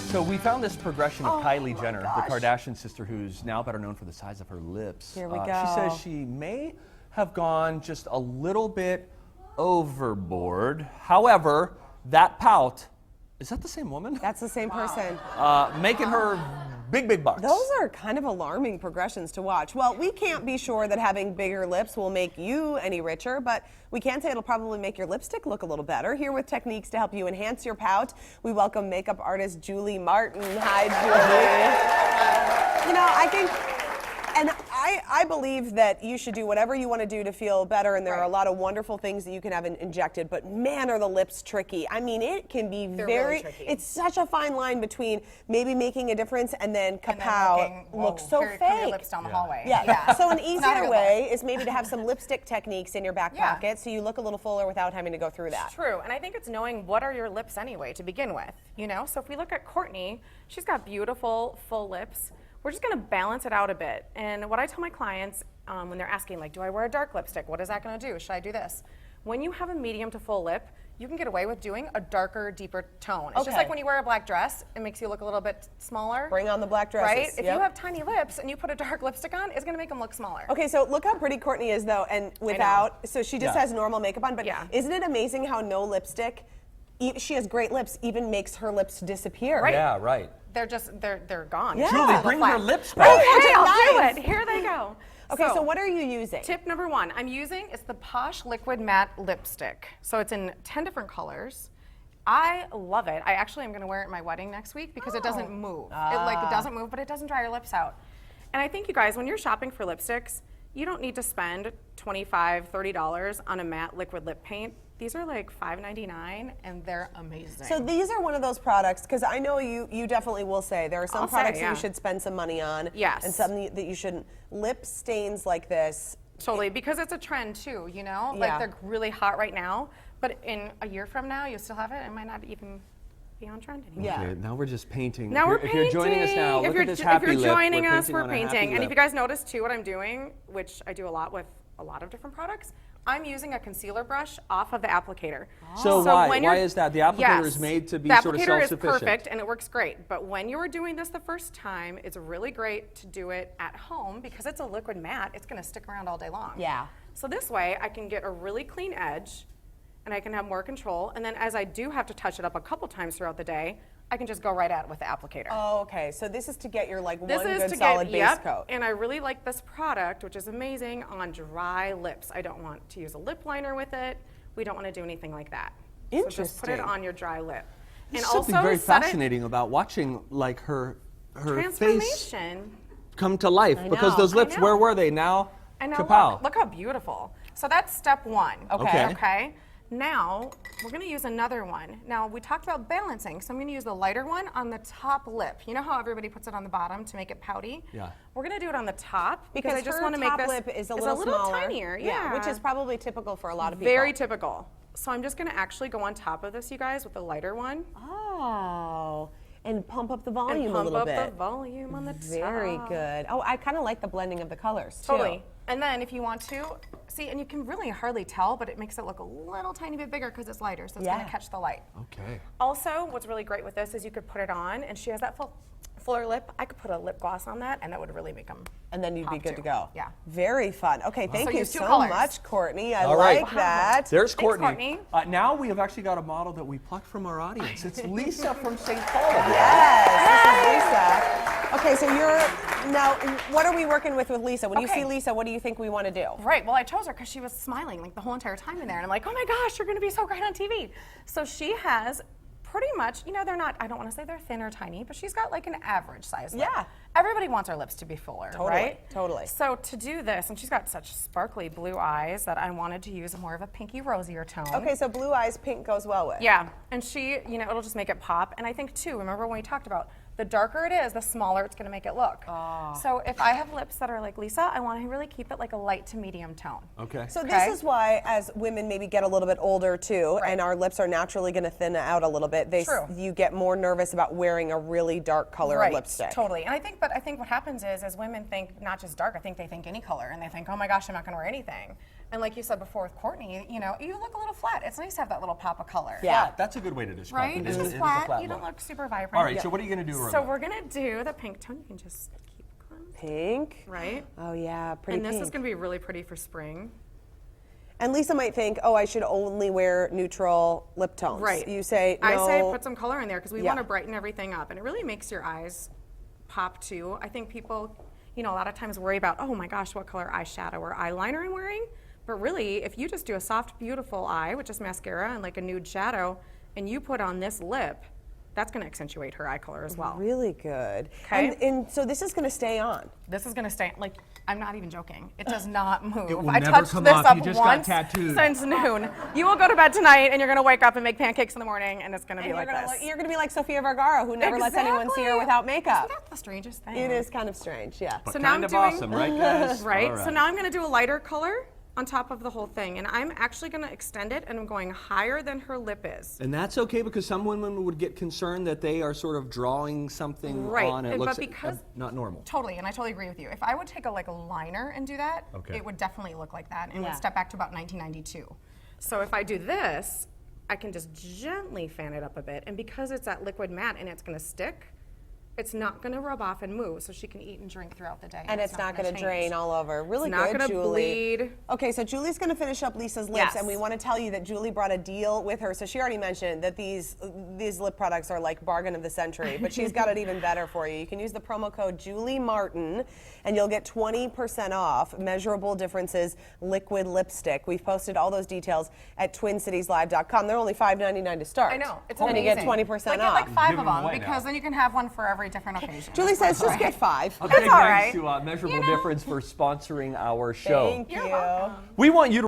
So we found this progression of Kylie Jenner, the Kardashian sister, who's now better known for the size of her lips. Here we go. She says she may have gone just a little bit overboard. However, that pout, is that the same woman? That's the same person. Making her big bucks. Those are kind of alarming progressions to watch. Well, we can't be sure that having bigger lips will make you any richer, but we can say it'll probably make your lipstick look a little better. Here with techniques to help you enhance your pout, we welcome makeup artist Julie Martin. Hi, Julie. You know, I think, and I believe that you should do whatever you want to do to feel better, and there are a lot of wonderful things that you can have injected, but man, are the lips tricky. I mean, it can be very tricky. It's such a fine line between maybe making a difference and then kapow, looks so fake. Your lips down the hallway. Yeah. So an easier way is maybe to have some lipstick techniques in your back pocket so you look a little fuller without having to go through that. True, and I think it's knowing what are your lips anyway to begin with, you know? So if we look at Courtney, she's got beautiful full lips. We're just gonna balance it out a bit. And what I tell my clients when they're asking, like, do I wear a dark lipstick? What is that gonna do? Should I do this? When you have a medium to full lip, you can get away with doing a darker, deeper tone. It's just like when you wear a black dress, it makes you look a little bit smaller. Bring on the black dresses. Right? If you have tiny lips and you put a dark lipstick on, it's gonna make them look smaller. Okay, so look how pretty Courtney is though, and without, so she just has normal makeup on, but isn't it amazing how no lipstick, she has great lips, even makes her lips disappear. Right. Yeah, right. They're just, they're gone. Yeah. Julie, bring her lips back. Okay, I'll do it. Here they go. Okay, so what are you using? Tip number one, it's the Posh Liquid Matte Lipstick. So it's in 10 different colors. I love it. I actually am gonna wear it at my wedding next week because it doesn't move. It doesn't move, but it doesn't dry your lips out. And I think you guys, when you're shopping for lipsticks, you don't need to spend $25, $30 on a matte liquid lip paint. These are like $5.99 and they're amazing. So these are one of those products, because I know you definitely will say there are some products that you should spend some money on. Yes. And some that you shouldn't. Lip stains like this. Totally, because it's a trend too, you know? Like they're really hot right now, but in a year from now, you still have it. It might not even be on trend anymore. Yeah. Okay, now we're just painting. Now we're painting. If you're joining us now, look at this happy lip. If you're joining us, we're painting. painting. And if you guys notice too what I'm doing, which I do a lot with a lot of different products, I'm using a concealer brush off of the applicator. So why is that? The applicator is made to be sort of self-sufficient. The applicator is perfect and it works great. But when you are doing this the first time, it's really great to do it at home because it's a liquid matte. It's going to stick around all day long. Yeah. So this way I can get a really clean edge and I can have more control. And then as I do have to touch it up a couple times throughout the day, I can just go right at it with the applicator. Oh, okay. So this is to get your one good solid base coat. And I really like this product, which is amazing on dry lips. I don't want to use a lip liner with it. We don't want to do anything like that. Interesting. So just put it on your dry lip. There's something very fascinating about watching like her face come to life, because those lips, where were they? Now, kapow. Look how beautiful. So that's step one. Okay. Now, we're gonna use another one. Now, we talked about balancing, so I'm gonna use the lighter one on the top lip. You know how everybody puts it on the bottom to make it pouty? Yeah. We're gonna do it on the top because I just wanna make this lip is a little smaller. Tinier. Yeah. Which is probably typical for a lot of people. Very typical. So I'm just gonna actually go on top of this, you guys, with the lighter one. Oh. And pump up the volume a little bit. Pump up the volume on the top. Very good. Oh, I kind of like the blending of the colors too. Totally. And then if you want to, see, and you can really hardly tell, but it makes it look a little tiny bit bigger because it's lighter, so it's gonna catch the light. Okay. Also, what's really great with this is you could put it on, and she has that fuller lip. I could put a lip gloss on that, and that would really make them and then you'd be good to go. Yeah. Very fun. Okay, thank you so much, Courtney. I All right. like that. There's Thanks, Courtney. Now we have actually got a model that we plucked from our audience. It's Lisa from St. Paul. Yes, this is Lisa. Okay, so now, what are we working with Lisa? When you see Lisa, what do you think we want to do? Right, well, I chose her because she was smiling like the whole entire time in there, and I'm like, oh my gosh, you're going to be so great on TV. So she has pretty much, you know, they're not, I don't want to say they're thin or tiny, but she's got like an average size lip. Yeah. Everybody wants our lips to be fuller, right? Totally. So to do this, and she's got such sparkly blue eyes that I wanted to use more of a pinky rosier tone. Okay, so blue eyes, pink goes well with. Yeah, and she, you know, it'll just make it pop. And I think too, remember when we talked about the darker it is, the smaller it's gonna make it look. So if I have lips that are like Lisa, I wanna really keep it like a light to medium tone. Okay. So this is why, as women maybe get a little bit older too, and our lips are naturally gonna thin out a little bit, you get more nervous about wearing a really dark color of lipstick. Totally, and I think what happens is, as women think not just dark, I think they think any color, and they think, oh my gosh, I'm not gonna wear anything. And like you said before with Courtney, you know, you look a little flat. It's nice to have that little pop of color. Yeah, that's a good way to describe Right? it. It's It just is a flat. You look. don't look super vibrant. All right, so what are you going to do, So we're going to do the pink tone. You can just keep going. Pink. Right? Oh yeah, pretty And this pink. is going to be really pretty for spring. And Lisa might think, oh, I should only wear neutral lip tones. Right. You say, no. I say put some color in there because we Yeah. want to brighten everything up. And it really makes your eyes pop too. I think people, you know, a lot of times worry about, oh my gosh, what color eyeshadow or eyeliner I'm wearing. But really, if you just do a soft, beautiful eye with just mascara and like a nude shadow, and you put on this lip, that's going to accentuate her eye color as well. Really good. Okay. And so this is going to stay on. This is going to stay, like, I'm not even joking. It does not move. It will I never touched come this off. up You just got once tattooed. since noon. You will go to bed tonight and you're going to wake up and make pancakes in the morning and it's going to be And like this. you're going to be like Sofia Vergara, who never lets anyone see her without makeup. Isn't that the strangest thing? It is kind of strange, yeah. But So now kind I'm of doing- awesome, right, guys? Right? All So now I'm going to do a lighter color on top of the whole thing. And I'm actually going to extend it and I'm going higher than her lip is. And that's okay because some women would get concerned that they are sort of drawing something Right, on and it and- looks but because- not normal. Totally, and I totally agree with you. If I would take a liner and do that, Okay. it would definitely look like that and Yeah. would step back to about 1992. So if I do this, I can just gently fan it up a bit. And because it's that liquid matte and it's going to stick, it's not going to rub off and move, so she can eat and drink throughout the day. And it's not going to change. drain all over. Really It's not good, gonna Julie. bleed. Okay, so Julie's going to finish up Lisa's lips, Yes. and we want to tell you that Julie brought a deal with her. So she already mentioned that these lip products are like bargain of the century, but she's got it even better for you. You can use the promo code Julie Martin, and you'll get 20% off Measurable Differences liquid lipstick. We've posted all those details at TwinCitiesLive.com. They're only $5.99 to start. I know, it's and amazing. you get 20% Get off. like 5 Give of them them away because now. then you can have one for every different occasion. Julie says just get 5. A big all thanks right. to Measurable Difference for sponsoring our show. Thank you. You're welcome. We want you to